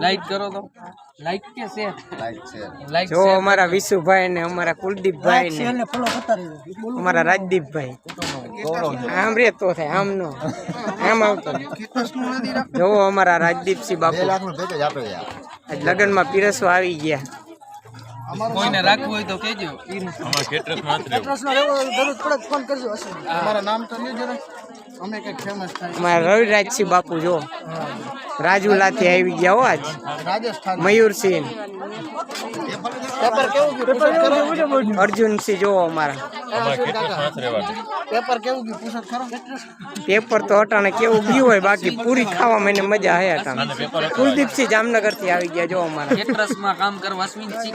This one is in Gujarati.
લાઈક કરો તો લાઈક કે શેર લાઈક જો અમારા વિશુભાઈ ને અમારા કુલદીપભાઈ ને અમારા રાજદીપભાઈ આમ રે તો થાય આમ નો આમ આવતો જો અમારા રાજદીપસિંહ બાપુ લગ્ન માં પીરસવા આવી ગયા. કોઈને રાખવું હોય તો કહેજો. અમારા નામ તો નહીં જરા અમે કઈક ફેમસ થાય. અમારા રવિરાજસિંહ બાપુ જો રાજુલાથી આવી ગયા હો આજ. રાજસ્થાન મયુરસિંહ પેપર કેવું ગયું? અર્જુનસિંહ જો અમારા પેપર કેવું ગયું પૂછત ખરો? પેપર તો અટાણે કેવું ગયું હોય બાકી પૂરી ખાવામાં એને મજા હે અટાણે. કુલદીપસિંહ જામનગર થી આવી ગયા જો અમારા કેટરસમાં કામ કરવા અશ્વિનસિંહ